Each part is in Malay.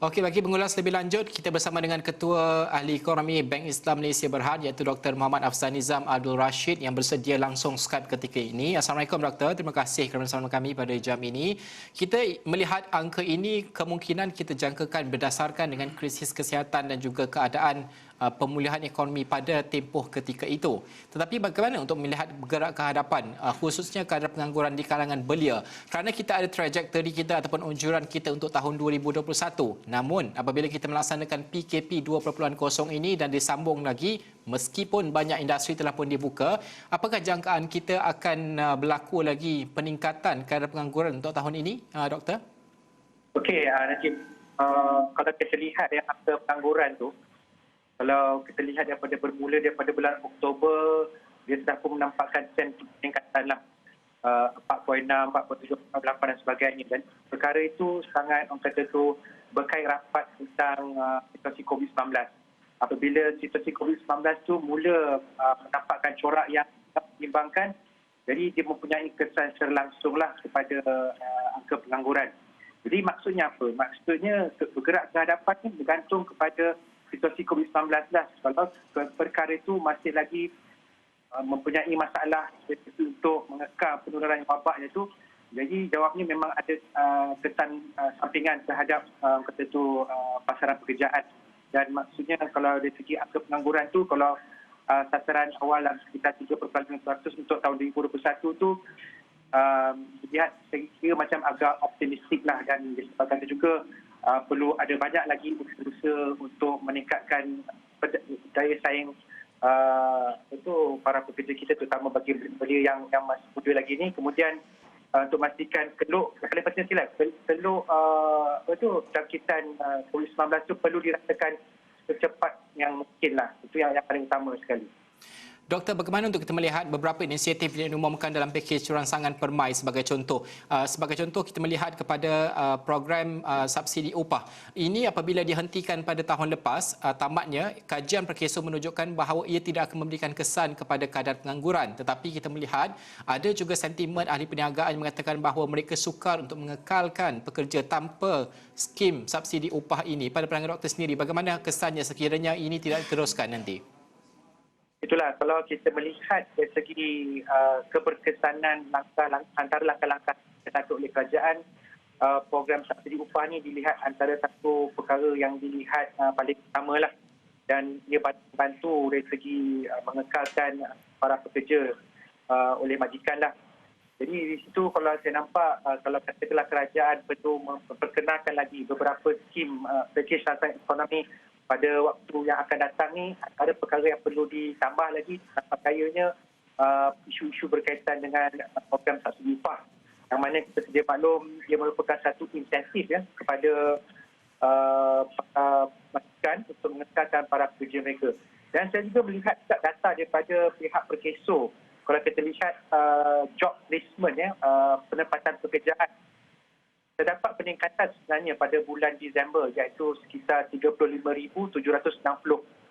Okey, bagi mengulas lebih lanjut, kita bersama dengan Ketua Ahli Ekonomi Bank Islam Malaysia Berhad iaitu Dr. Muhammad Afzal Nizam Abdul Rashid yang bersedia langsung Skype ketika ini. Assalamualaikum Doktor, terima kasih kerana bersama kami pada jam ini. Kita melihat angka ini kemungkinan kita jangkakan berdasarkan dengan krisis kesihatan dan juga keadaan pemulihan ekonomi pada tempoh ketika itu. Tetapi bagaimana untuk melihat bergerak ke hadapan, khususnya kadar pengangguran di kalangan belia? Kerana kita ada trajektori kita ataupun anjuran kita untuk tahun 2021. Namun, apabila kita melaksanakan PKP 2.0 ini dan disambung lagi, meskipun banyak industri telah pun dibuka, apakah jangkaan kita akan berlaku lagi peningkatan kadar pengangguran untuk tahun ini, Doktor? Okey, Najib. Kalau kita lihat angka pengangguran tu, kalau kita lihat bermula daripada bulan Oktober, dia sudah pun menampakkan trend peningkatan lah. 4.6, 4.7, 4.8 dan sebagainya. Dan perkara itu sangat, orang kata tu, berkait rapat tentang situasi COVID-19. Apabila situasi COVID-19 tu mula menampakkan corak yang menyimbangkan, jadi dia mempunyai kesan secara langsung lah kepada angka pengangguran. Jadi maksudnya apa? Maksudnya bergerak ke hadapan ni bergantung kepada situasi COVID-19 lah. Kalau perkara itu masih lagi mempunyai masalah untuk mengekang penularan wabaknya itu, jadi jawabnya memang ada kesan sampingan terhadap pasaran pekerjaan. Dan maksudnya kalau dari segi angka pengangguran tu, kalau sasaran awal sekitar 3.5% untuk tahun 2021 tu, dilihat saya macam agak optimistik lah, dan disebabkan juga perlu ada banyak lagi usaha untuk meningkatkan daya saing itu para pekerja kita, terutama bagi belia yang masih muda lagi ni. Kemudian untuk memastikan keluk, paling penting silat, keluk jangkitan COVID-19 tu perlu dirasakan secepat yang mungkin lah. Itu yang paling utama sekali. Doktor, bagaimana untuk kita melihat beberapa inisiatif yang diumumkan dalam pakej rangsangan permai sebagai contoh? Sebagai contoh, kita melihat kepada program subsidi upah. Ini apabila dihentikan pada tahun lepas, tamatnya kajian Perkeso menunjukkan bahawa ia tidak akan memberikan kesan kepada kadar pengangguran. Tetapi kita melihat ada juga sentimen ahli perniagaan yang mengatakan bahawa mereka sukar untuk mengekalkan pekerja tanpa skim subsidi upah ini. Pada pandangan doktor sendiri, bagaimana kesannya sekiranya ini tidak diteruskan nanti? Itulah, kalau kita melihat dari segi keberkesanan antara langkah-langkah yang dilakukan oleh kerajaan, program subsidi upah ni dilihat antara satu perkara yang dilihat paling utama lah, dan ia bantu dari segi mengekalkan para pekerja oleh majikan lah. Jadi di situ kalau saya nampak, kalau katakanlah kerajaan perlu memperkenalkan lagi beberapa skim pakej rangsangan ekonomi pada waktu yang akan datang ni, ada perkara yang perlu ditambah lagi, perkayanya isu-isu berkaitan dengan program subsidi upah, yang mana kita sedia maklum dia merupakan satu insentif kepada majikan untuk mengekalkan para pekerja mereka. Dan saya juga melihat data daripada pihak Perkeso. Kalau kita lihat job placement, penempatan pekerjaan, terdapat peningkatan sebenarnya pada bulan Disember, iaitu sekitar 35,760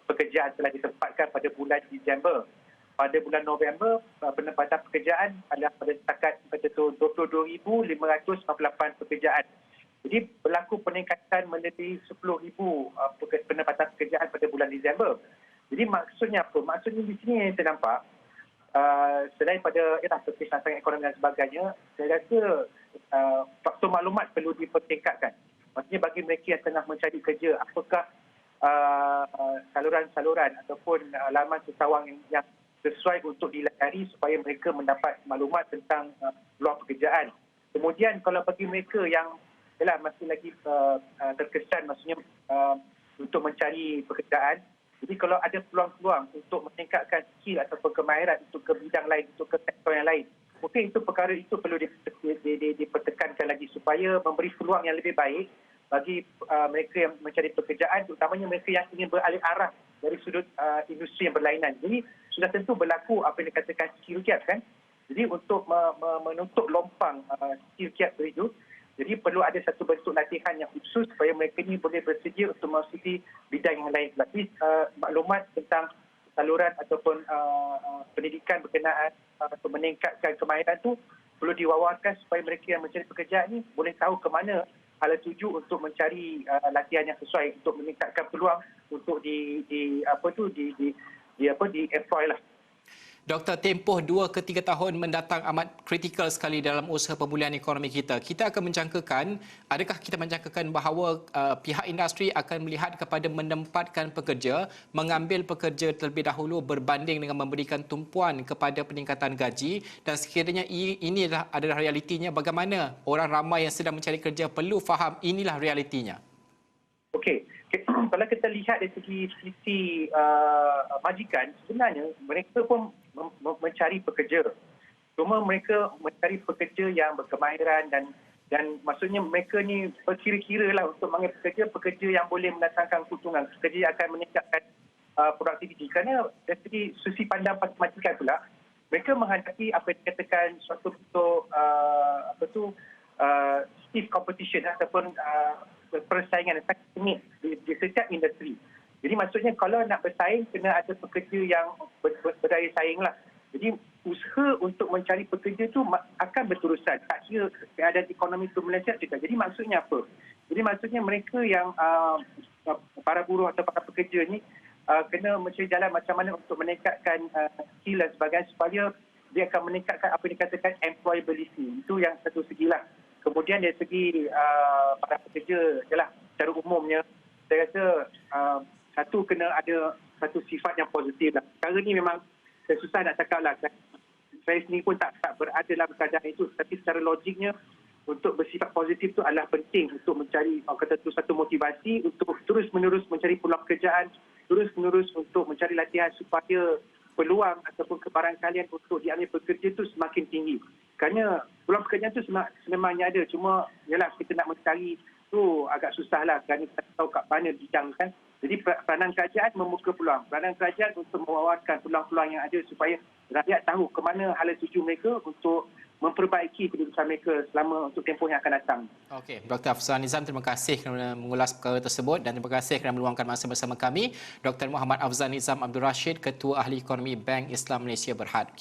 pekerjaan telah ditempatkan pada bulan Disember. Pada bulan November, penempatan pekerjaan adalah pada setakat 22,548 pekerjaan. Jadi berlaku peningkatan melebihi 10,000 penempatan pekerjaan pada bulan Disember. Jadi maksudnya apa? Maksudnya di sini yang saya nampak, selain pada pakej rangsangan ekonomi dan sebagainya, saya rasa faktor maklumat perlu dipertingkatkan. Maksudnya bagi mereka yang tengah mencari kerja, apakah saluran-saluran ataupun laman sesawang yang sesuai untuk dilayari supaya mereka mendapat maklumat tentang peluang pekerjaan. Kemudian kalau bagi mereka yang masih lagi terkesan, maksudnya untuk mencari pekerjaan, jadi kalau ada peluang-peluang untuk meningkatkan skill ataupun kemahiran untuk ke bidang lain, untuk ke sektor yang lain, mungkin itu perkara itu perlu dipertekankan lagi supaya memberi peluang yang lebih baik bagi mereka yang mencari pekerjaan, terutamanya mereka yang ingin beralih arah dari sudut industri yang berlainan. Jadi sudah tentu berlaku apa yang dikatakan skill gap kan. Jadi untuk menutup lompang skill gap itu, jadi perlu ada satu bentuk latihan yang khusus supaya mereka ini boleh bersedia untuk memasuki bidang yang lain. Tapi maklumat tentang saluran ataupun pendidikan berkenaan untuk meningkatkan kemahiran itu perlu diwawarkan supaya mereka yang mencari pekerjaan ini boleh tahu ke mana hala tuju untuk mencari latihan yang sesuai untuk meningkatkan peluang untuk di employ lah. Doktor, tempoh 2 ke 3 tahun mendatang amat kritikal sekali dalam usaha pemulihan ekonomi kita. Kita akan adakah kita menjangkakan bahawa pihak industri akan melihat kepada menempatkan pekerja, mengambil pekerja terlebih dahulu berbanding dengan memberikan tumpuan kepada peningkatan gaji, dan sekiranya inilah adalah realitinya, bagaimana orang ramai yang sedang mencari kerja perlu faham inilah realitinya? Okey, kalau kita lihat dari sisi majikan, sebenarnya mereka pun mencari pekerja. Cuma mereka mencari pekerja yang berkemahiran dan maksudnya mereka ni berkira-kira lah untuk mengambil pekerja yang boleh mendatangkan keuntungan, pekerja yang akan meningkatkan produktiviti. Kerana dari sisi pandang majikan pula, mereka menghadapi apa yang dikatakan suatu bentuk stiff competition ataupun persaingan yang sangat sengit di setiap industri. Jadi maksudnya kalau nak bersaing, kena ada pekerja yang berdaya saing lah. Jadi usaha untuk mencari pekerja tu akan berterusan. Tak kira keadaan ekonomi tu meleset juga. Jadi maksudnya apa? Jadi maksudnya mereka yang para buruh atau para pekerja ni kena mencari jalan macam mana untuk meningkatkan skill dan sebagainya supaya dia akan meningkatkan apa yang dikatakan employability. Itu yang satu segilah. Kemudian dari segi para pekerja, secara umumnya, saya rasa satu kena ada satu sifat yang positif lah. Sekarang ni memang saya susah nak cakap lah. Saya sendiri pun tak berada dalam keadaan itu. Tapi secara logiknya, untuk bersifat positif itu adalah penting untuk mencari, satu motivasi untuk terus-menerus mencari peluang pekerjaan, terus-menerus untuk mencari latihan supaya peluang ataupun kebarangkalian untuk diambil pekerja itu semakin tinggi. Kerana peluang pekerjaan itu sememangnya ada. Cuma, kita nak mencari tu agak susah lah kerana kita tahu kat mana bidang kan. Jadi peranan kerajaan membuka peluang. Peranan kerajaan untuk mewawarkan peluang-peluang yang ada supaya rakyat tahu ke mana hala tuju mereka untuk memperbaiki kedudukan mereka selama untuk tempoh yang akan datang. Okey, Dr. Afzal Nizam, terima kasih kerana mengulas perkara tersebut dan terima kasih kerana meluangkan masa bersama kami. Dr. Muhammad Afzal Nizam Abdul Rashid, Ketua Ahli Ekonomi Bank Islam Malaysia Berhad.